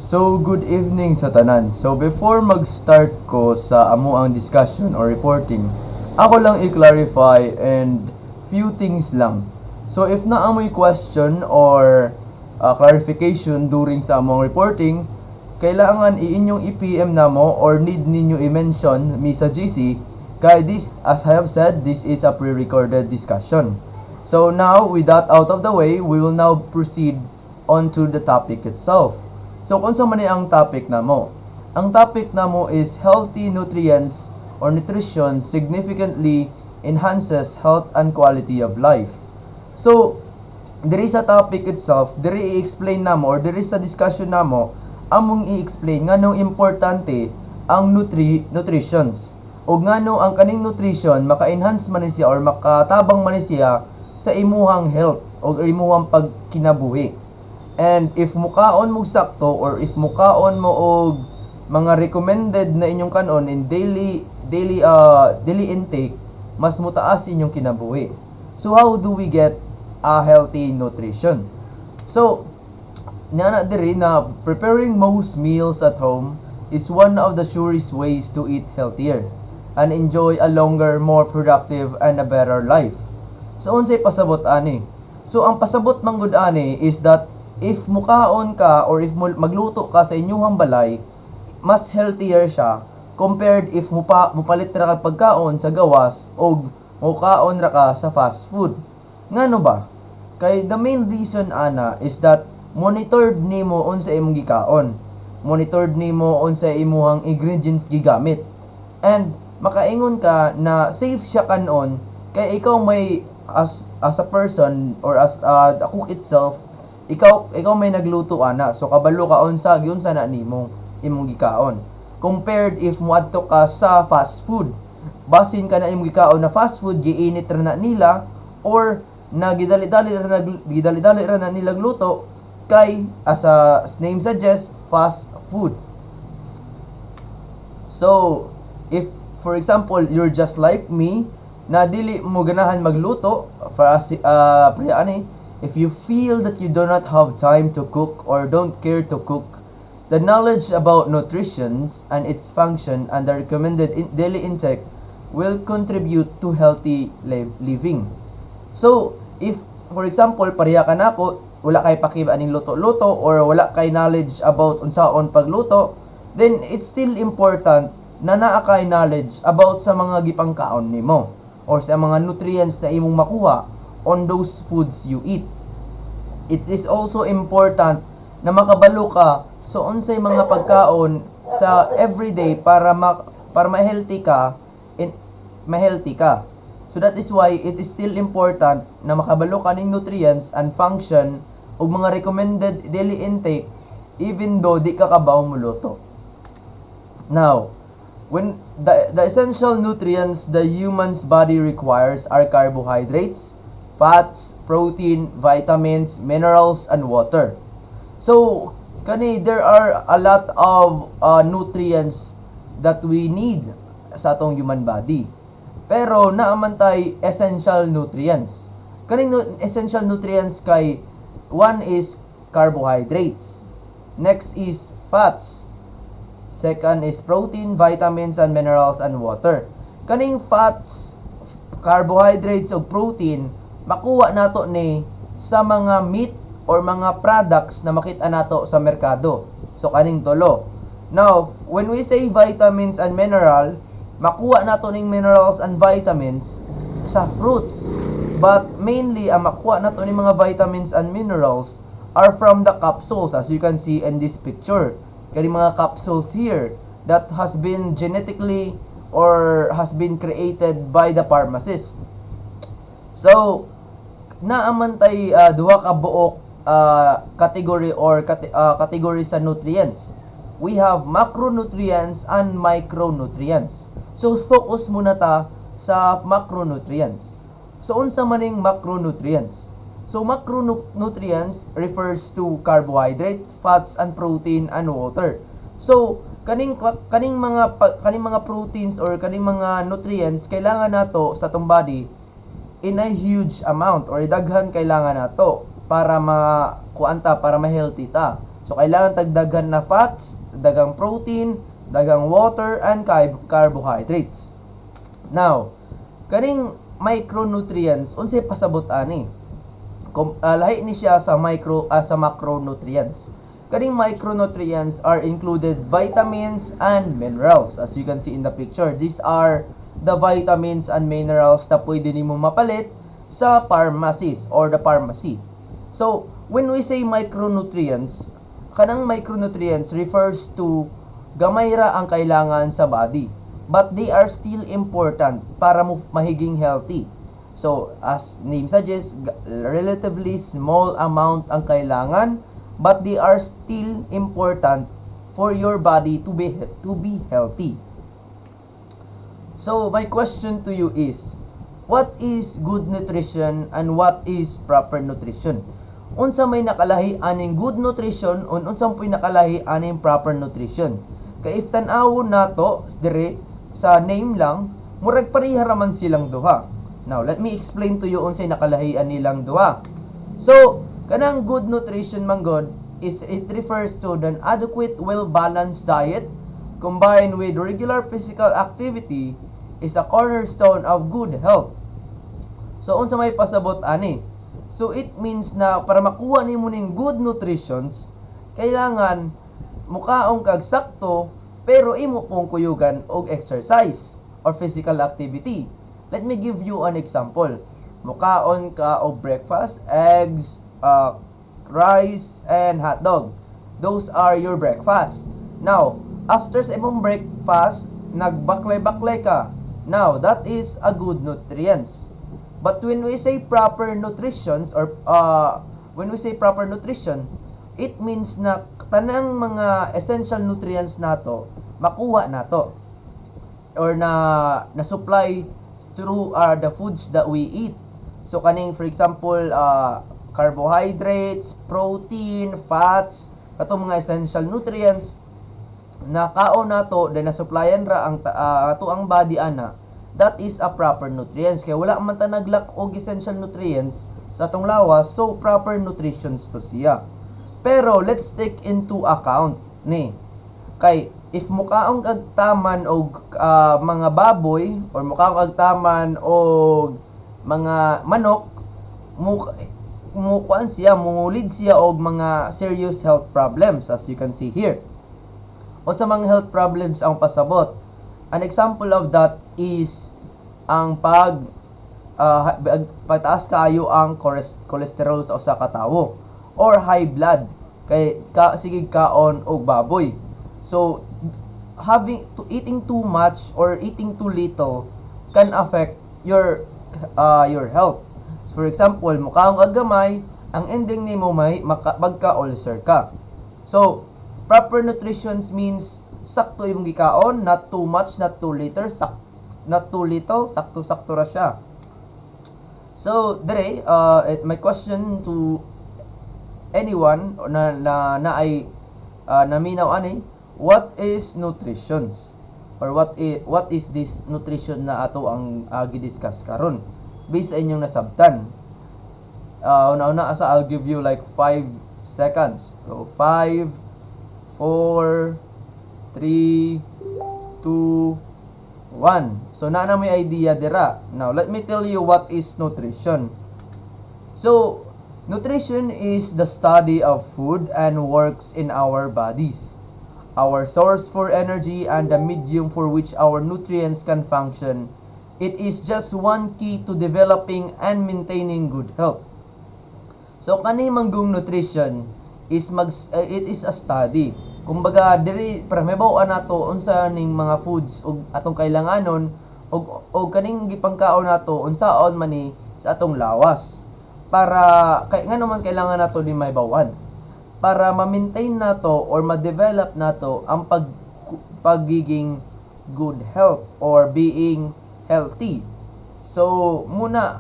So, good evening sa tanan. So, before mag-start ko sa amo ang discussion or reporting, ako lang i-clarify and few things lang. So, if naamoy question or clarification during sa among reporting, kailangan iinyong i-PM namo or need ninyo i-mention mi sa GC kay this, as I have said, this is a pre-recorded discussion. So, now, with that out of the way, we will now proceed on to the topic itself. So, kung sa man ang topic na mo? Ang topic na mo is healthy nutrients or nutrition significantly enhances health and quality of life. So, there is a topic itself, there i-explain na mo or there is a discussion na mo, among i-explain nga nung importante ang nutritions. O nga nung ang kaning nutrition, maka-enhance man siya or makatabang man siya sa imuhang health o imuhang pagkinabuhi. And if mukaon mo sakto or if mukaon mo og mga recommended na inyong kanon in daily intake, mas mutaas inyong kinabuhi. So how do we get a healthy nutrition? So nana diri na preparing most meals at home is one of the surest ways to eat healthier and enjoy a longer, more productive and a better life. So unsay pasabot ani? So ang pasabot manggod ani is that if mukaon ka or if magluto ka sa inyong balay, mas healthier siya compared if mupalit ra ka pagkaon sa gawas o mukaon ra ka sa fast food. Ngano ba? Kay the main reason ana is that monitored nimo unsa imong gikaon. Monitored nimo unsa imong ingredients gigamit. And makaingon ka na safe siya kanon kay ikaw may as a person or as the cook itself, ikaw may nagluto ana, so kabalo ka unsa gyud na nimong imong gikaon compared if muadto ka sa fast food, basin ka na imong gikaon na fast food giinit ra na nila or nagidali-dali ra na nila gluto kay as a name suggests fast food. So if for example you're just like me na dili mo ganahan magluto para if you feel that you do not have time to cook or don't care to cook, the knowledge about nutrition and its function and the recommended daily intake will contribute to healthy living. So, if for example, pareha ka nako, wala kay pakiba aning luto-luto or wala kay knowledge about unsaon pagluto, then it's still important na naa kay knowledge about sa mga gipangkaon nimo or sa mga nutrients na imong makuha on those foods you eat. It is also important na makabalo ka so unsay mga pagkaon sa everyday para ma-healthy ka and ma-healthy ka. So that is why it is still important na makabalo ka ning nutrients and function ug mga recommended daily intake even though di ka kabaw muluto. Now, when the essential nutrients the human's body requires are carbohydrates, fats, protein, vitamins, minerals, and water. So, there are a lot of nutrients that we need sa atong human body. Pero naaman tay essential nutrients. Essential nutrients kay one is carbohydrates. Next is fats. Second is protein, vitamins, and minerals, and water. Kaning fats, carbohydrates, ug protein makuha nato ni sa mga meat or mga products na makita nato sa merkado. So kaning tolo. Now, when we say vitamins and mineral, makuha nato ning minerals and vitamins sa fruits. But mainly ang makuha nato ning mga vitamins and minerals are from the capsules as you can see in this picture. Kani mga capsules here that has been genetically or has been created by the pharmacist. So, naaman tay duha ka buok category or category sa nutrients. We have macronutrients and micronutrients. So focus muna ta sa macronutrients. So unsa maning macronutrients? So macronutrients refers to carbohydrates, fats and protein and water. So kaning mga proteins or kaning mga nutrients kailangan nato sa tong body in a huge amount or daghan kailangan nato para ma-healthy ta. So kailangan tagdagan na fats, dagang protein, dagang water and carbohydrates. Now, kaning micronutrients unsay pasabot ani? Lahi ni siya sa macronutrients. Kaning micronutrients are included vitamins and minerals. As you can see in the picture, these are the vitamins and minerals na pwede nimo mapalit sa pharmacies or the pharmacy. So, when we say micronutrients, kanang micronutrients refers to gamay ra ang kailangan sa body, but they are still important para mo mahiging healthy. So, as name suggests, relatively small amount ang kailangan, but they are still important for your body to be healthy. So, my question to you is, what is good nutrition and what is proper nutrition? Unsa may nakalahi aning good nutrition unsa may nakalahi aning proper nutrition? Kay if tan-awon nato dire sa name lang, murag pareha raman silang duha. Now, let me explain to you unsay nakalahian nilang duha. So, kanang good nutrition manggod is it refers to an adequate, well-balanced diet combined with regular physical activity is a cornerstone of good health. So, unsa may pasabot ani? So, it means na para makuha nimo ning good nutritions, kailangan mukaong kag sakto pero imo pong kuyugan og exercise or physical activity. Let me give you an example. Mukaon ka og breakfast, eggs, rice, and hot dog. Those are your breakfast. Now, after sa imong breakfast, nagbaklay-baklay ka. Now, that is a good nutrients. But when we say proper nutrition, it means na tanang mga essential nutrients nato makuha nato or na supply through the foods that we eat. So kaning for example carbohydrates, protein, fats, katong mga essential nutrients na kaon nato na supplyan ra ang ato ang body ana. That is a proper nutrients. Kaya wala man ta naglack og essential nutrients sa atong lawas, so proper nutritions to siya. Pero let's take into account ni kay if mukaong agtaman og mga baboy or mukaong agtaman og mga manok, mukuan siya, mungulid siya og mga serious health problems as you can see here. Unsa mga health problems ang pasabot? An example of that is ang pataas kaayo ang cholesterol sa usa ka tawo or high blood kay sigig kaon og baboy. So eating too much or eating too little can affect your health. So, for example, mukaong agamay, ang ending nimo may magka-ulcer ka. So proper nutrition means sakto imong gikaon, not too much, not too little, sakto-sakto ra siya. So, dire, my question to anyone na ay naminaw ani, what is nutrition? Or what is this nutrition na ato ang gidiscuss karon? Based sa inyong nasabtan. Una-una asa I'll give you like 5 seconds. So 5 4 3 2 1. So na may idea dira. Now let me tell you what is nutrition. So nutrition is the study of food and works in our bodies, our source for energy and the medium for which our nutrients can function. It is just one key to developing and maintaining good health. So kani manggong nutrition is it is a study. Kumbaga diri para mabaw-an nato unsa ning mga foods ug atong kailanganon ug kaning gipangkaon nato unsaon man ni sa atong lawas. Para kay ngano man kailangan nato ni mabaw-an para ma-maintain nato or ma-develop nato ang pagiging good health or being healthy. So muna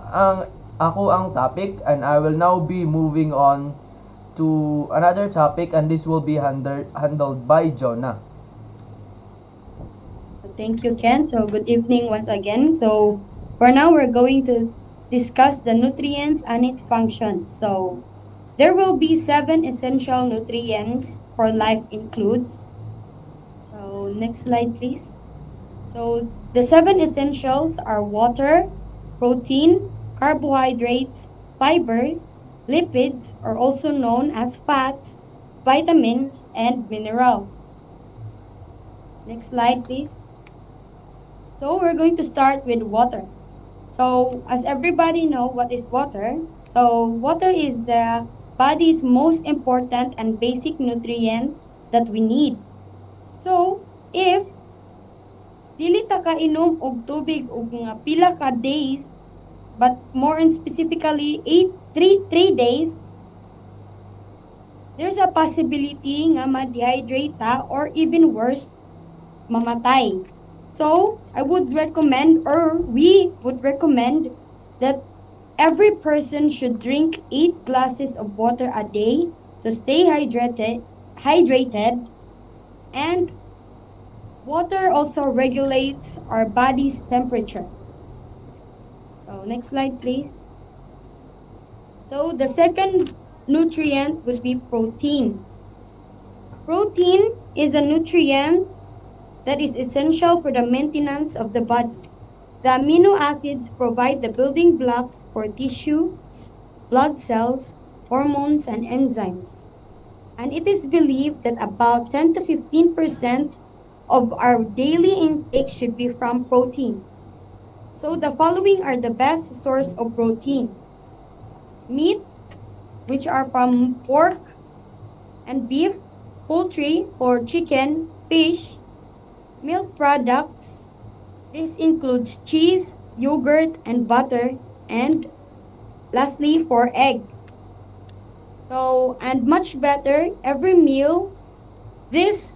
ang topic and I will now be moving on to another topic and this will be handled by Jonah. Thank you, Ken. So, good evening once again. So, for now, we're going to discuss the nutrients and its functions. So, There will be 7 essential nutrients for life includes. So next slide, please. So the 7 essentials are water, protein, carbohydrates, fiber, lipids, or also known as fats, vitamins, and minerals. Next slide, please. So we're going to start with water. So as everybody know what is water, so water is the body's most important and basic nutrient that we need. So if dili ta kainom og tubig og nga pila ka days, but more and specifically 3 days, there's a possibility nga ma-dehydrate ta or even worse, mamatay. So, I would recommend or we would recommend that every person should drink 8 glasses of water a day to stay hydrated, and water also regulates our body's temperature. So, next slide, please. So, the second nutrient would be protein. Protein is a nutrient that is essential for the maintenance of the body. The amino acids provide the building blocks for tissues, blood cells, hormones, and enzymes. And it is believed that about 10 to 15% of our daily intake should be from protein. So the following are the best source of protein: meat, which are from pork and beef; poultry or chicken, fish; milk products. This includes cheese, yogurt, and butter; and lastly, for egg. So, and much better, every meal, this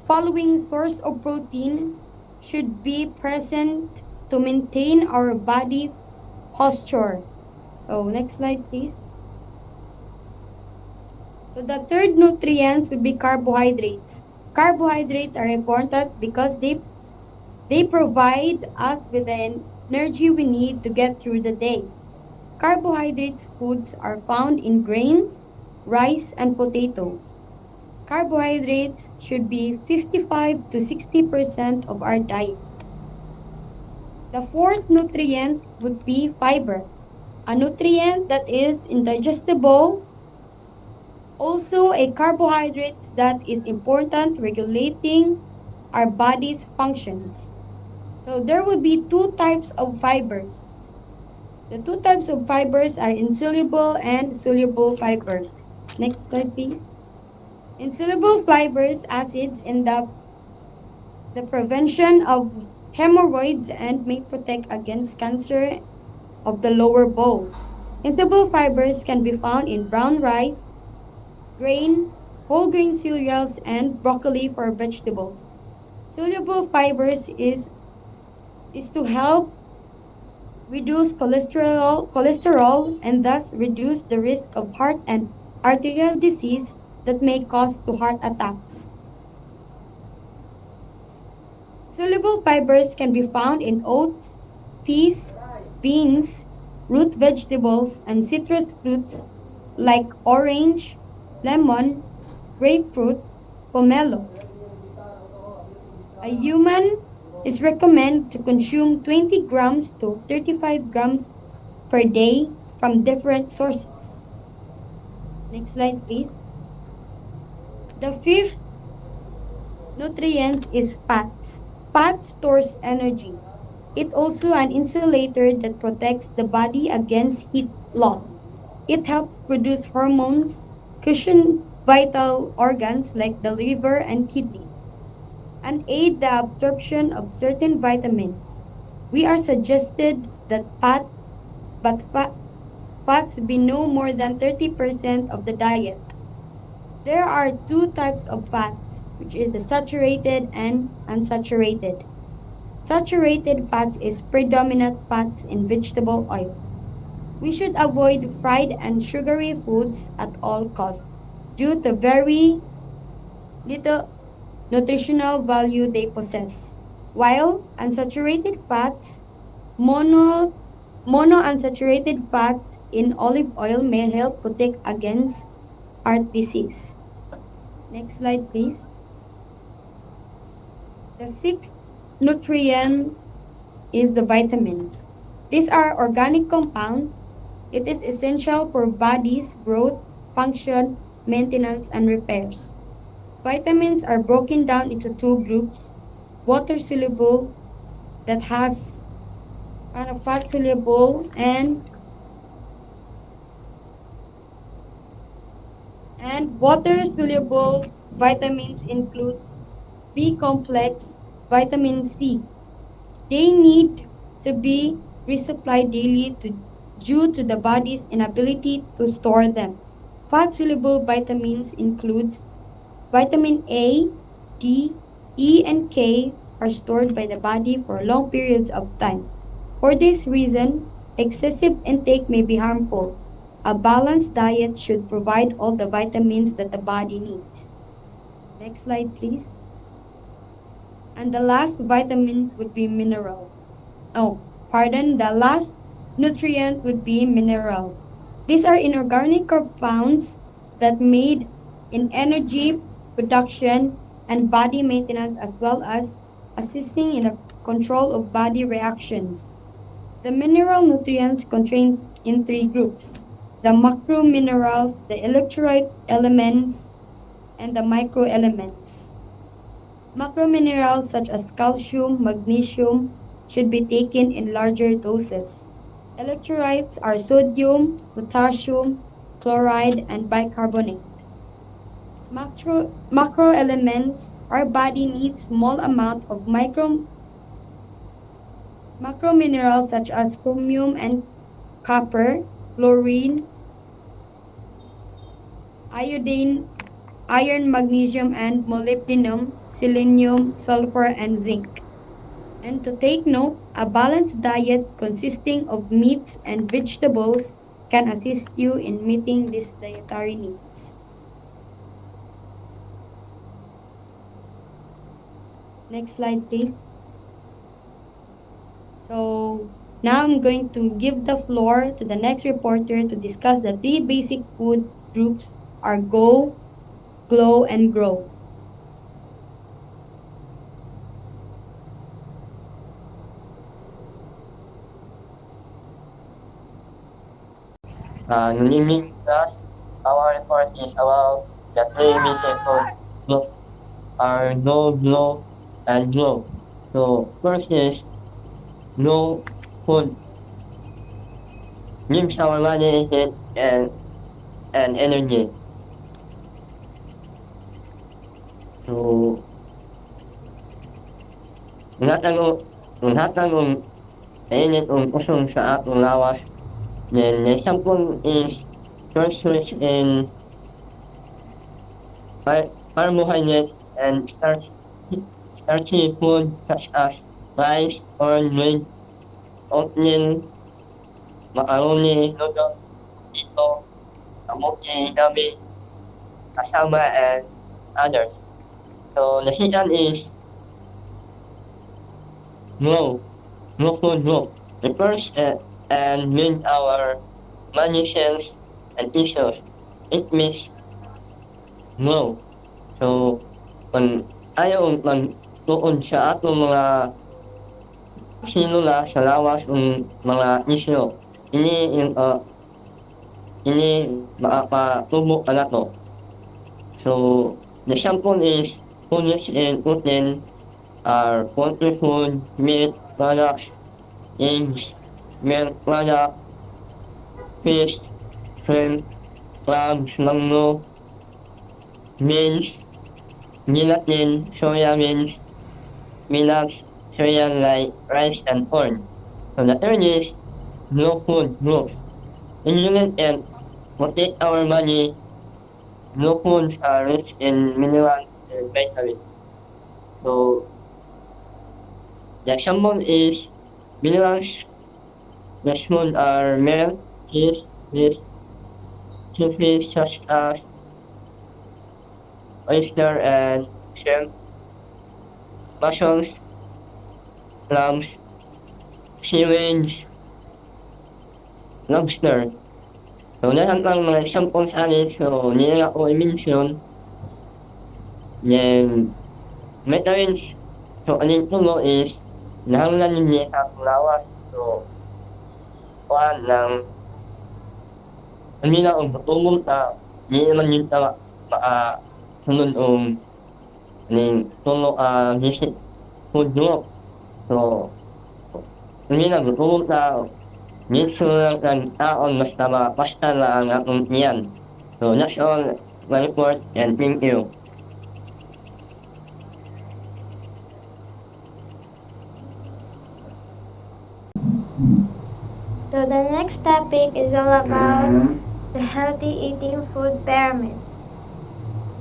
following source of protein should be present to maintain our body posture. So, next slide, please. So, the third nutrients would be carbohydrates. Carbohydrates are important because they provide us with the energy we need to get through the day. Carbohydrates foods are found in grains, rice, and potatoes. Carbohydrates should be 55 to 60% of our diet. The fourth nutrient would be fiber, a nutrient that is indigestible, also a carbohydrate that is important regulating our body's functions. So there would be two types of fibers. The two types of fibers are insoluble and soluble fibers. Next slide, please. Insoluble fibers acids in the prevention of hemorrhoids and may protect against cancer of the lower bowel. Insoluble fibers can be found in brown rice, grain, whole grain cereals, and broccoli for vegetables. Soluble fibers is to help reduce cholesterol and thus reduce the risk of heart and arterial disease that may cause to heart attacks. Soluble fibers can be found in oats, peas, beans, root vegetables, and citrus fruits like orange, lemon, grapefruit, pomelos. A human is recommended to consume 20 grams to 35 grams per day from different sources. Next slide, please. The fifth nutrient is fats. Fat stores energy. It also an insulator that protects the body against heat loss. It helps produce hormones, cushion vital organs like the liver and kidneys, and aid the absorption of certain vitamins. We are suggested that fats be no more than 30% of the diet. There are two types of fats, which is the saturated and unsaturated. Saturated fats is predominant fats in vegetable oils. We should avoid fried and sugary foods at all costs due to very little nutritional value they possess. While unsaturated fats, mono unsaturated fats in olive oil may help protect against heart disease. Next slide, please. The sixth nutrient is the vitamins. These are organic compounds. It is essential for body's growth, function, maintenance, and repairs. Vitamins are broken down into two groups: water soluble, that has fat soluble, and water soluble vitamins includes B complex, vitamin C. They need to be resupplied daily due to the body's inability to store them. Fat soluble vitamins includes vitamin A, D, E, and K are stored by the body for long periods of time. For this reason, excessive intake may be harmful. A balanced diet should provide all the vitamins that the body needs. Next slide, please. And the last vitamins would be mineral. Oh, pardon, the last nutrient would be minerals. These are inorganic compounds that made in energy production and body maintenance as well as assisting in the control of body reactions. The mineral nutrients contain in three groups: the macro minerals, the electrolyte elements, and the microelements. Macrominerals such as calcium, magnesium should be taken in larger doses. Electrolytes are sodium, potassium, chloride, and bicarbonate. Macroelements, our body needs small amount of macrominerals such as chromium and copper, chlorine, iodine, iron, magnesium, and molybdenum, selenium, sulfur, and zinc. And to take note, a balanced diet consisting of meats and vegetables can assist you in meeting these dietary needs. Next slide, please. So now I'm going to give the floor to the next reporter to discuss the three basic food groups are Go, Glow, and Grow. Good evening, class. Our report is about the three basic food groups are no, glow, and glow. So first is no food gives our body heat and energy. So lahat ng mainit usong sa atong lawas. Then the second is first rich in carbohydrate and starchy food such as rice, corn, wheat, oatmeal, macaroni, noodles, ito, kamote, gabi, cassava, and others. So the second is grow, grow food grow. The first and build our money cells and tissues. It makes grow. So kung ayaw magtuon sa atong mga selula sa lawas ng mga tissue, ini makakatubo ka na to. So, the example is foods and protein are poultry food, meat products, eggs, milk products, fish, shrimp, crabs, mango, beans, gelatin, soya beans, spinach, cereal like rice and corn. So the third is no food group. Insulin and protect our body. No foods are rich in minerals and vitamins. So the example is minerals. The foods are milk, cheese, fish, seafood such as oyster and shrimp, mussels, clams, seaweed, lobster. So, meron pang mga 10 so hindi na ako i-mention. Then, vitamins, so ang tulo is nahanglan ninyo sa lawas. So, kuhaan ng hindi na ang patulong ta, hindi naman yun ta sunod ning tulo visit food group. So, hindi na patulong ta, dito lang ang taon basta na ang akong iyan. So, that's all my report and thank you. So the next topic is all about the healthy eating food pyramid.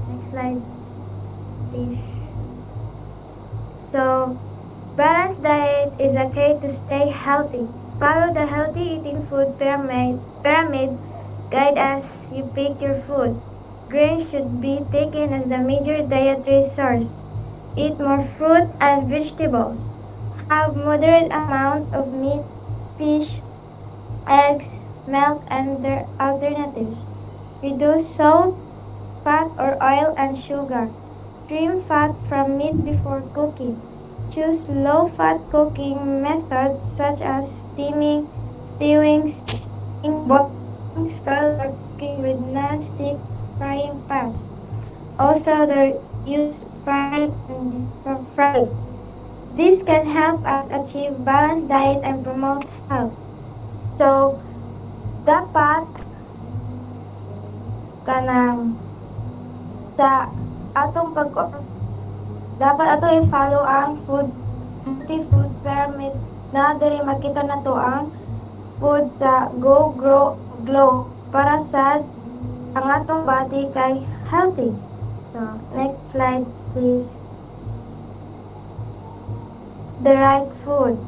Next slide, please. So, balanced diet is a key to stay healthy. Follow the healthy eating food pyramid guide as you pick your food. Grains should be taken as the major dietary source. Eat more fruit and vegetables. Have moderate amount of meat, fish, eggs, milk, and their alternatives. Reduce salt, fat or oil, and sugar. Trim fat from meat before cooking. Choose low-fat cooking methods such as steaming, stewing, boiling, scald, or cooking with non-stick frying pans. Also, the use fried and fried. This can help us achieve balanced diet and promote health. So, dapat kanang sa atong dapat ato i-follow ang healthy food pyramid na diri makita nato ang food sa Go Grow Glow para sa ang atong body kay healthy. So, next slide please. The right food.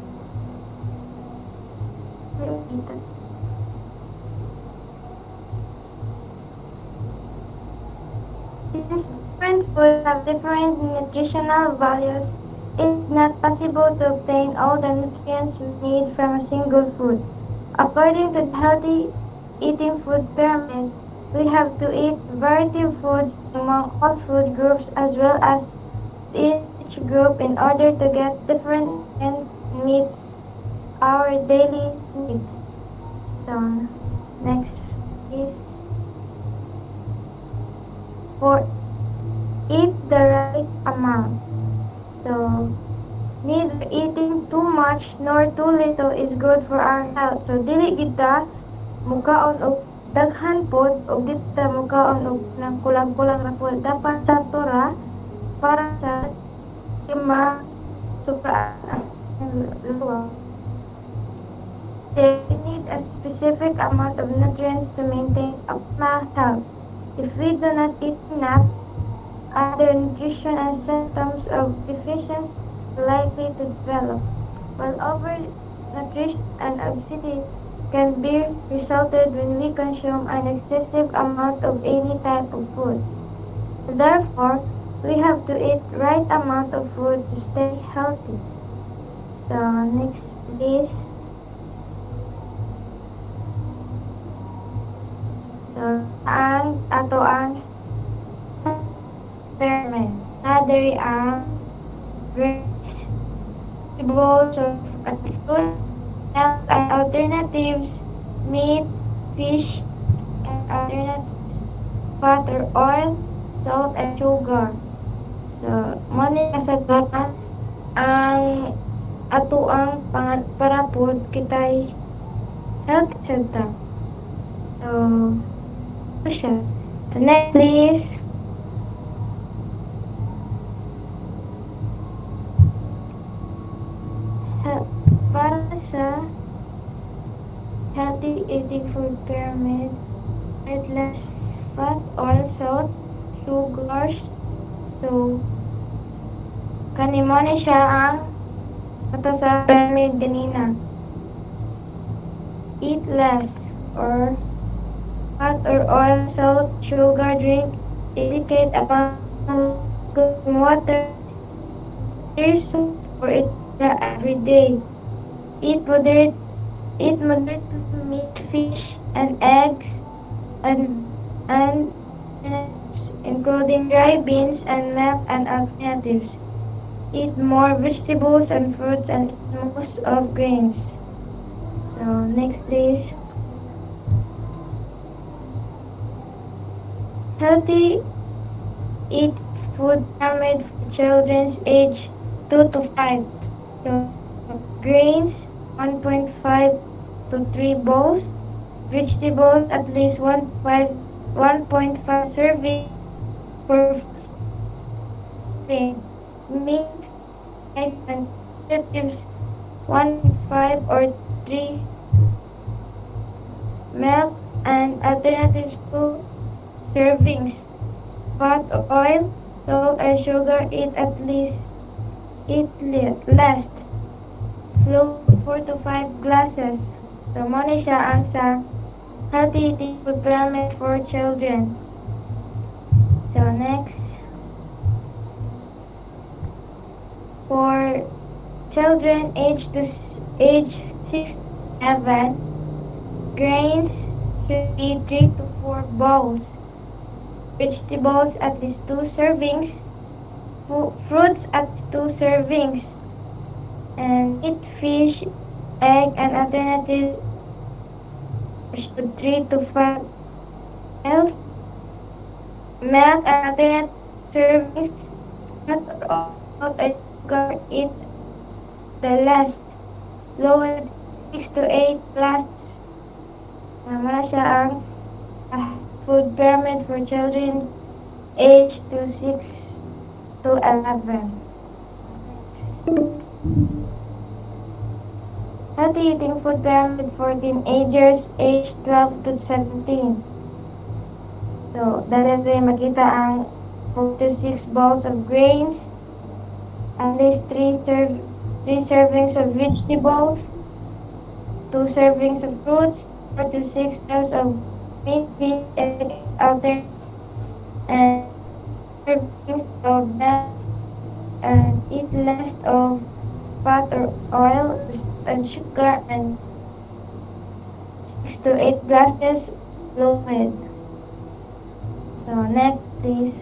Different foods have different nutritional values. It's not possible to obtain all the nutrients we need from a single food. According to the healthy eating food pyramid, we have to eat variety of foods among all food groups as well as each group in order to get different and meet our daily needs. So, next is for eat the right amount. So, neither eating too much nor too little is good for our health. So, dili kita mukaon og daghan pod og dili kita mukaon og nang kulang-kulang ra pod. Dapat sakto ra para sa ma supra luwag. They need a specific amount of nutrients to maintain optimal health. If we do not eat enough, other nutrition and symptoms of deficiency are likely to develop, while overnutrition and obesity can be resulted when we consume an excessive amount of any type of food. Therefore, we have to eat right amount of food to stay healthy. So, next please. So, ang ato ang pyramid. Nadiri ang vegetables of food, milk and alternatives, meat, fish, and alternatives, fat or oil, salt and sugar. So, money sa tanan ang ato ang para po kitay health center. So, ito siya. So, next please. Para sa healthy eating food pyramid, with less fat, oil, salt, sugars. So, kanimo ni siya ang ato sa pyramid ganina. Eat less or fat or oil, salt, sugar, drink, dedicate amount of good water, drink soup or eat every day. Eat moderate meat, fish, and eggs. and including dry beans and milk and alternatives. Eat more vegetables and fruits and eat most of grains. So next please. Healthy eat food pyramid for children's age 2 to 5. So grains 1.5 to 3 bowls, vegetables at least 1.5 servings per day. Meat, eggs, and alternatives 1.5 or 3. Milk and alternatives 2 servings. Fat, oil, salt, and sugar eat less. Fluid 4 to 5 glasses. So mo ni siya ang sa healthy eating food pyramid for children. So next. For children age 6 to 7, grains should be 3 to 4 bowls. Vegetables at least 2 servings. Fruits at 2 servings. And eat fish, egg, and alternatives should 3 to 5 ml. Milk and alternative servings. Not all sugar, eat the last. Fluid 6 to 8 glasses. Naman siya ang food pyramid for children age to 6 to 11. Healthy eating food pyramid for teenagers age 12 to 17. So, dahil makita ang 4 to 6 bowls of grains, at least 3 servings of vegetables, 2 servings of fruits, 4 to 6 servings of meat, fish, egg, alternatives, and servings of milk, and eat less of fat or oil and sugar, and 6 to 8 glasses fluid. So next please.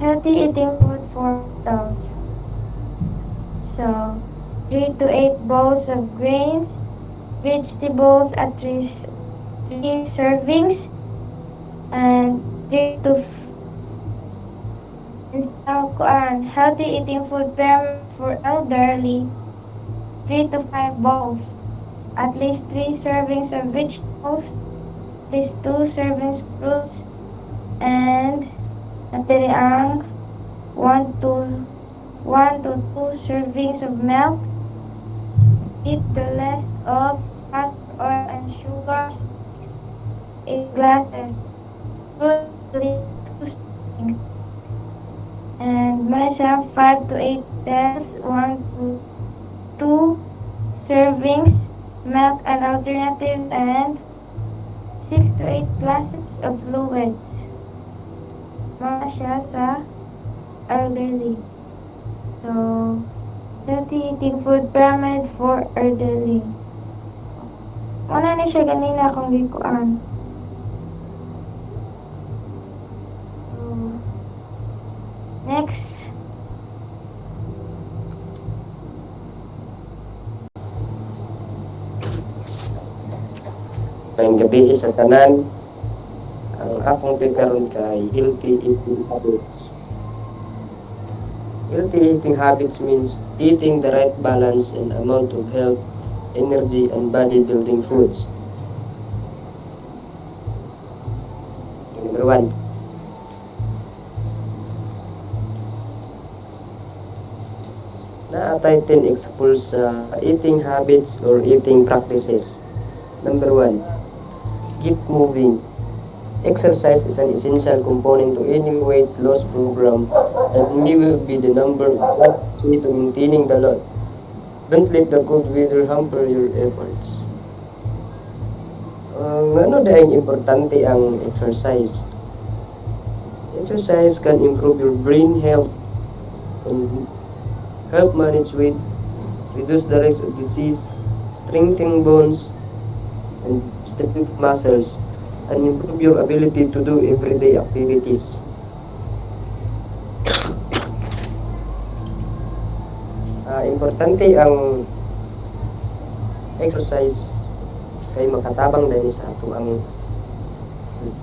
Healthy eating food for adults. So 3 to 8 bowls of grains, vegetables at least 3 servings, and 3 to healthy eating food pyramid for elderly 3 to 5 bowls, at least 3 servings of vegetables, at least 2 servings of fruits, and natiri ang 1 to 2 servings of milk. Eat the less of fat, oil, and sugar. 8 glasses. Fruit, 2 servings. And myself 5 to 8 pills, 1 to 2 servings, milk and alternatives, and 6 to 8 glasses of fluids. Mga siya sa elderly. So, healthy eating food pyramid for elderly. Una ni siya ganina akong gikuan. So, next. Maayong gabi sa tanan. Ang akong pagkaroon kay healthy eating habits. Healthy eating habits means eating the right balance and amount of health, energy, and body-building foods. Number 1. Naatay 10 examples sa eating habits or eating practices. Number 1. Keep moving. Exercise is an essential component to any weight loss program and may will be the number one key to maintaining the load. Don't let the cold weather hamper your efforts. Ano dahil importante ang exercise? Exercise can improve your brain health and help manage weight, reduce the risk of disease, strengthen bones, and strengthen muscles and improve your ability to do everyday activities. Importante ang exercise kay makatabang dahil sa ato ang health.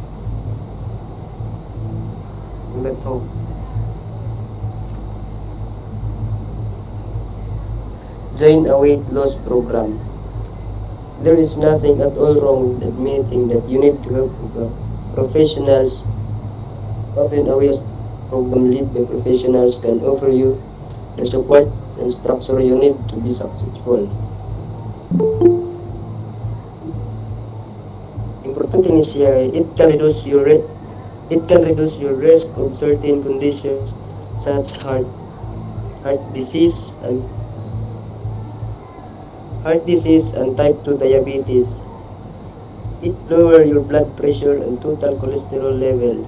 Number 2, join a weight loss program. There is nothing at all wrong with admitting that you need to help professionals. Often a weight program led by professionals can offer you the support and structure you need to be successful. Importante ni siya, it can reduce your risk of certain conditions such heart disease and type 2 diabetes. It lower your blood pressure and total cholesterol level.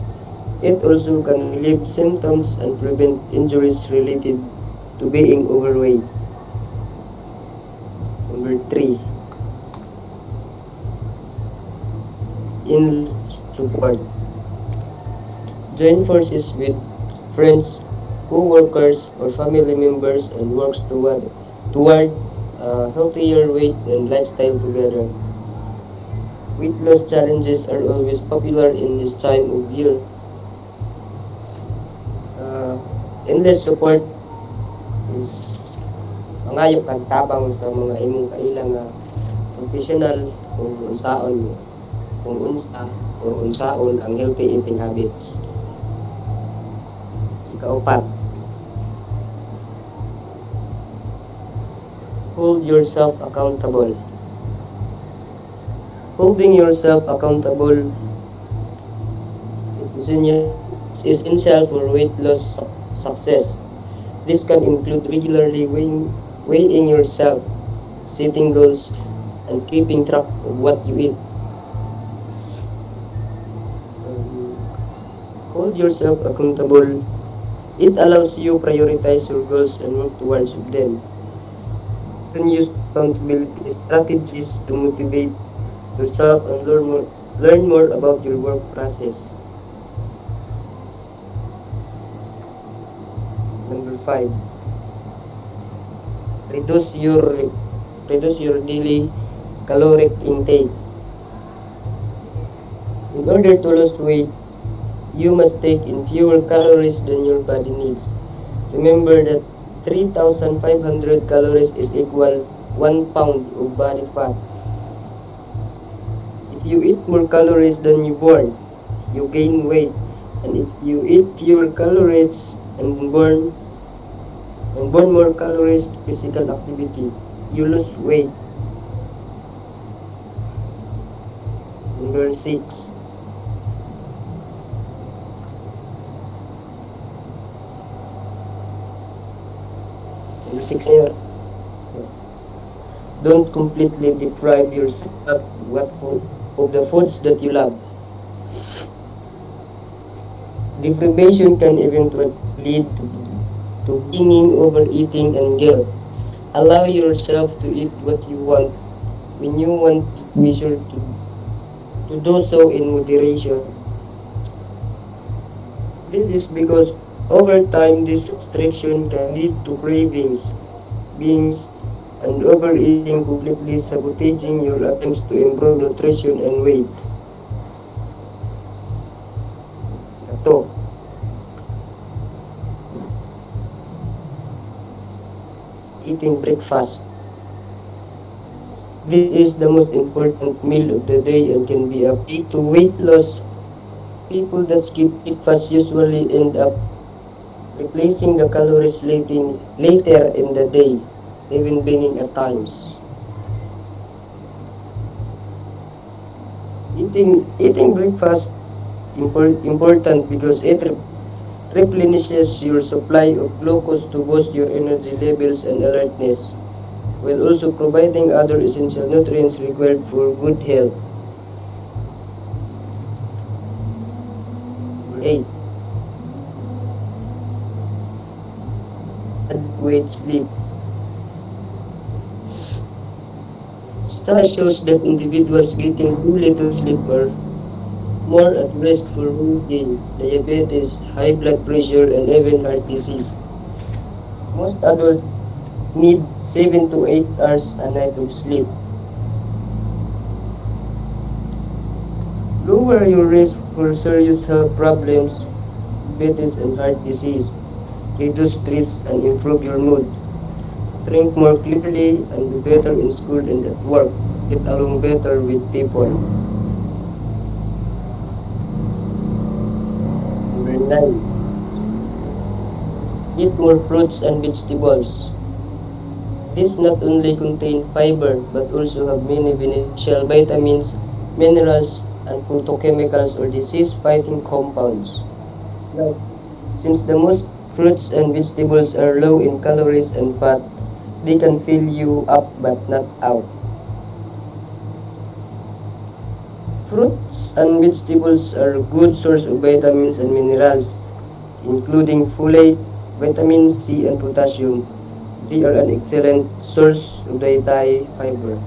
It also can relieve symptoms and prevent injuries related to being overweight. Number 3, in support. Join forces with friends, co-workers, or family members and works toward a healthier weight and lifestyle together. Weight loss challenges are always popular in this time of year. Endless support is mangayop kang tabang sa mga imong kailang nga professional kung unsaon ang healthy eating habits. Ikaapat, hold yourself accountable. Holding yourself accountable is essential for weight loss success. This can include regularly weighing yourself, setting goals, and keeping track of what you eat. Hold yourself accountable. It allows you prioritize your goals and work towards them. You can use accountability strategies to motivate yourself and learn more about your work process. Number 5, reduce your daily caloric intake. In order to lose weight, you must take in fewer calories than your body needs. Remember that 3,500 calories is equal 1 pound of body fat. If you eat more calories than you burn, you gain weight. And if you eat fewer calories and burn more calories to physical activity, you lose weight. Number 6, here. Don't completely deprive yourself of the foods that you love. Deprivation can eventually lead to binging, overeating, and guilt. Allow yourself to eat what you want when you want. Be sure to do so in moderation. This is because over time this restriction can lead to cravings, binging, and overeating, completely sabotaging your attempts to improve nutrition and weight. Ito, eating breakfast. This is the most important meal of the day and can be a key to weight loss. People that skip breakfast usually end up replacing the calories later in the day, even binging at times. Eating breakfast important because it replenishes your supply of glucose to boost your energy levels and alertness, while also providing other essential nutrients required for good health. 8, adequate sleep. Study shows that individuals getting too little sleep are more at risk for weight gain, diabetes, high blood pressure, and even heart disease. Most adults need 7 to 8 hours a night of sleep. Lower your risk for serious health problems, diabetes, and heart disease. Reduce stress and improve your mood. Think more clearly and be better in school and at work. Get along better with people. Number 9. Eat more fruits and vegetables. These not only contain fiber but also have many beneficial vitamins, minerals, and phytochemicals or disease-fighting compounds. Now, since the most fruits and vegetables are low in calories and fat, they can fill you up but not out. Fruits and vegetables are a good source of vitamins and minerals, including folate, vitamin C, and potassium. They are an excellent source of dietary fiber.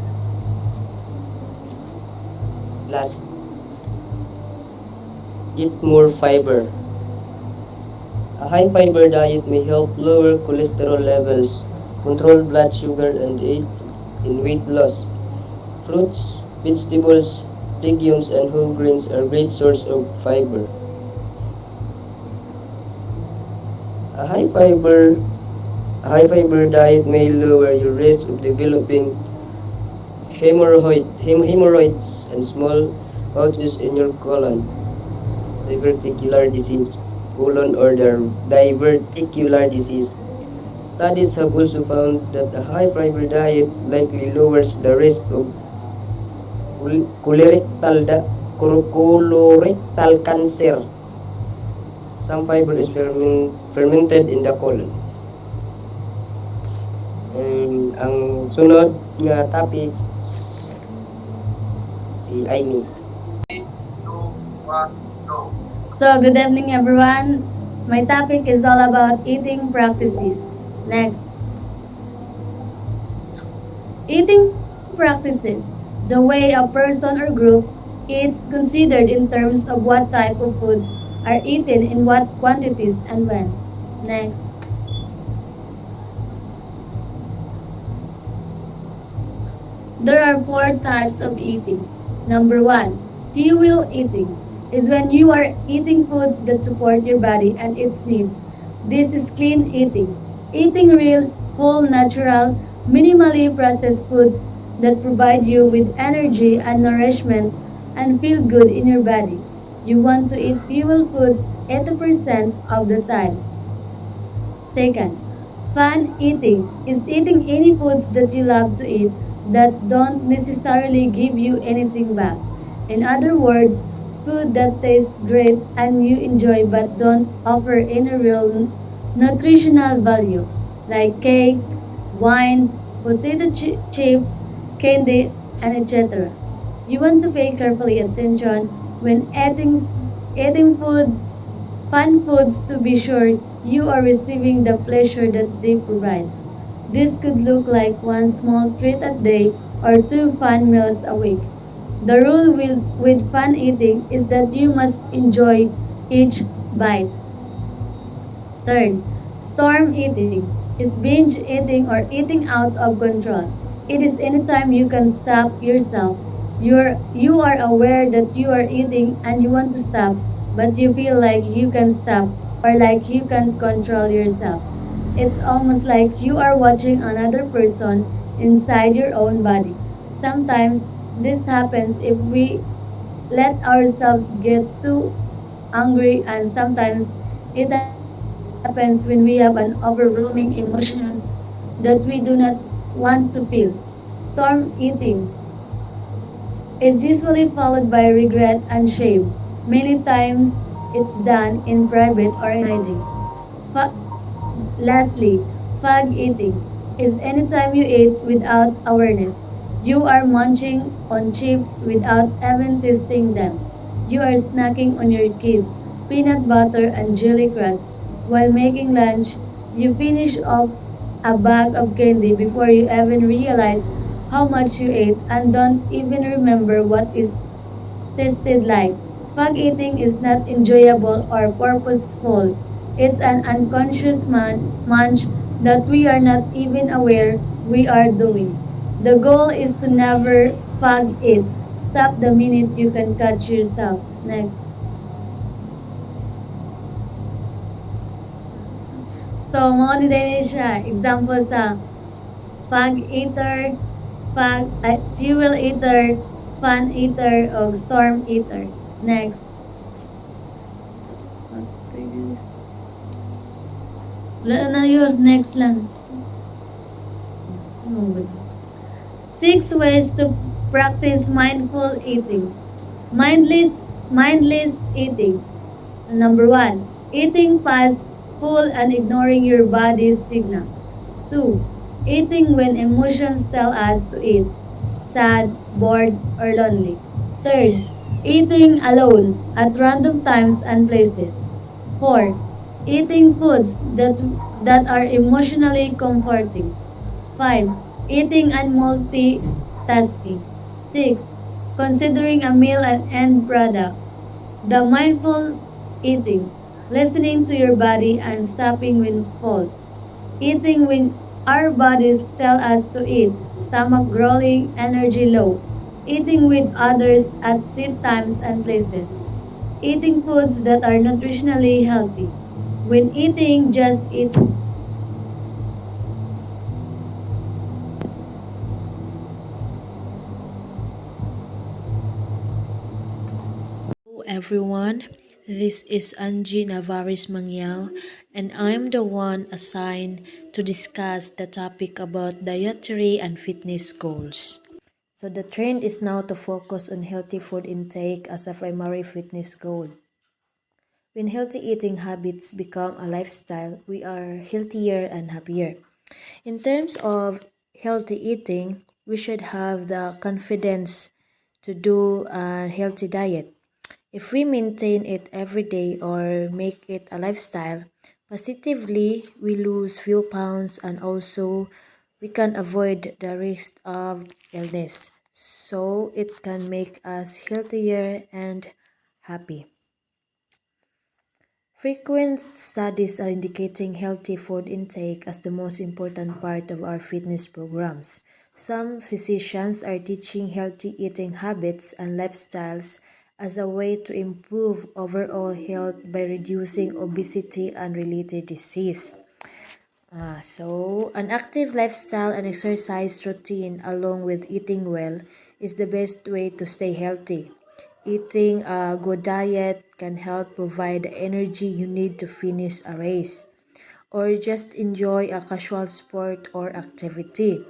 Last, eat more fiber. A high fiber diet may help lower cholesterol levels, control blood sugar, and aid in weight loss. Fruits, vegetables, legumes, and whole grains are great source of fiber. A high fiber a high fiber diet may lower your risk of developing hemorrhoids and small pouches in your colon, diverticular disease, colon or diverticular disease. Studies have also found that a high fiber diet likely lowers the risk of colorectal, colorectal cancer. Some fiber is fermented in the colon. And ang sunod nga topic si Aimee. So, good evening, everyone. My topic is all about eating practices. Next, eating practices, the way a person or group eats considered in terms of what type of foods are eaten in what quantities and when. Next, there are four types of eating. Number one, fuel eating is when you are eating foods that support your body and its needs. This is clean eating, eating real, whole, natural, minimally processed foods that provide you with energy and nourishment and feel good in your body. You want to eat fuel foods 80% of the time. Second, fun eating is eating any foods that you love to eat that don't necessarily give you anything back. In other words, food that tastes great and you enjoy but don't offer any real nutritional value, like cake, wine, chips, candy, and etc. You want to pay carefully attention when eating fun foods to be sure you are receiving the pleasure that they provide. This could look like one small treat a day or two fun meals a week. The rule with fun eating is that you must enjoy each bite. Third, storm eating is binge eating or eating out of control. It is anytime you can stop yourself. You are aware that you are eating and you want to stop, but you feel like you can stop or like you can't control yourself. It's almost like you are watching another person inside your own body. Sometimes this happens if we let ourselves get too angry, and sometimes it happens when we have an overwhelming emotion that we do not want to feel. Storm eating is usually followed by regret and shame. Many times it's done in private or in hiding. Fa- Lastly, fag eating is anytime you eat without awareness. You are munching on chips without even tasting them. You are snacking on your kids' peanut butter and jelly crust. While making lunch, you finish off a bag of candy before you even realize how much you ate and don't even remember what it tasted like. Fog eating is not enjoyable or purposeful. It's an unconscious munch that we are not even aware we are doing. The goal is to never fog eat. Stop the minute you can catch yourself. Next. So, mo ni din siya. Example sa fog eater, fuel eater, fun eater, o storm eater. Next. Wala na yun. Next lang. Ano ba? 6 ways to practice mindful eating. Mindless eating. Number 1, eating fast, full, and ignoring your body's signals. 2, eating when emotions tell us to eat, sad, bored, or lonely. Third, eating alone at random times and places. 4, eating foods that are emotionally comforting. 5, eating and multitasking. 6, considering a meal an end product. The mindful eating, listening to your body and stopping when full. Eating when our bodies tell us to eat, stomach growling, energy low. Eating with others at set times and places. Eating foods that are nutritionally healthy. When eating, just eat. Hello everyone, this is Angie Navares Mangyao, and I'm the one assigned to discuss the topic about dietary and fitness goals. So the trend is now to focus on healthy food intake as a primary fitness goal. When healthy eating habits become a lifestyle, we are healthier and happier. In terms of healthy eating, we should have the confidence to do a healthy diet. If we maintain it every day or make it a lifestyle, positively we lose few pounds and also we can avoid the risk of illness. So it can make us healthier and happy. Frequent studies are indicating healthy food intake as the most important part of our fitness programs. Some physicians are teaching healthy eating habits and lifestyles as a way to improve overall health by reducing obesity and related disease. So, an active lifestyle and exercise routine along with eating well is the best way to stay healthy. Eating a good diet can help provide the energy you need to finish a race or just enjoy a casual sport or activity.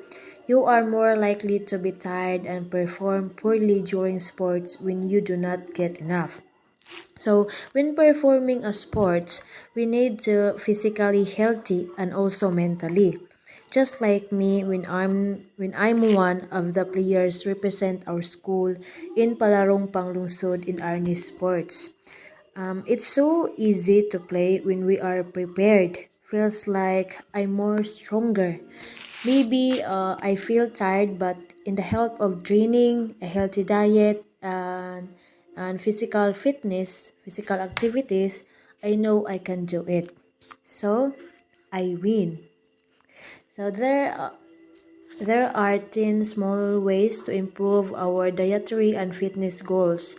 You are more likely to be tired and perform poorly during sports when you do not get enough. So, when performing a sports, we need to physically healthy and also mentally. Just like me when I'm one of the players represent our school in Palarong Panglungsod in Army Sports. It's so easy to play when we are prepared. Feels like I'm more stronger. Maybe I feel tired, but in the help of training, a healthy diet, and physical activities, I know I can do it. So I win. So there are 10 small ways to improve our dietary and fitness goals.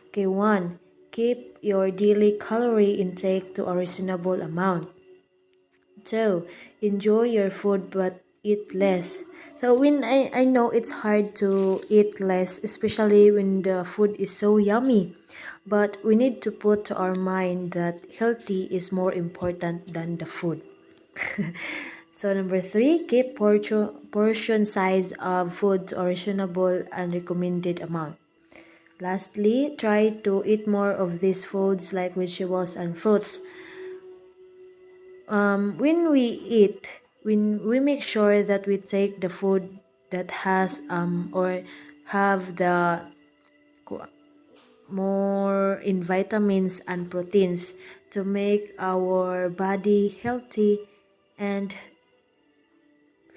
Okay, 1. Keep your daily calorie intake to a reasonable amount. 2. Enjoy your food but eat less. So when I know it's hard to eat less, especially when the food is so yummy. But we need to put to our mind that healthy is more important than the food. So number 3, keep portion size of food to a reasonable and recommended amount. Lastly, try to eat more of these foods like vegetables and fruits. When we eat, when we make sure that we take the food that has or have the more in vitamins and proteins to make our body healthy and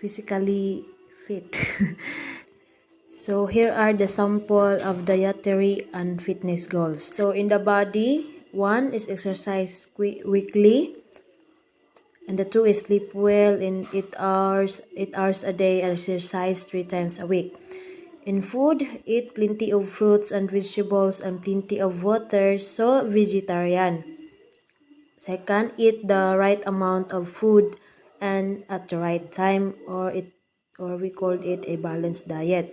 physically fit. So here are the sample of dietary and fitness goals. So in the body, 1 is exercise weekly, and the 2 is sleep well in 8 hours a day and exercise 3 times a week. In food, eat plenty of fruits and vegetables and plenty of water, so vegetarian. Second, eat the right amount of food and at the right time, or we call it a balanced diet.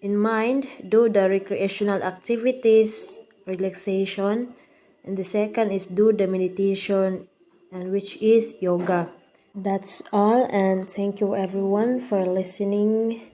In mind, do the recreational activities, relaxation, and the second is do the meditation, and which is yoga. That's all, and thank you everyone for listening.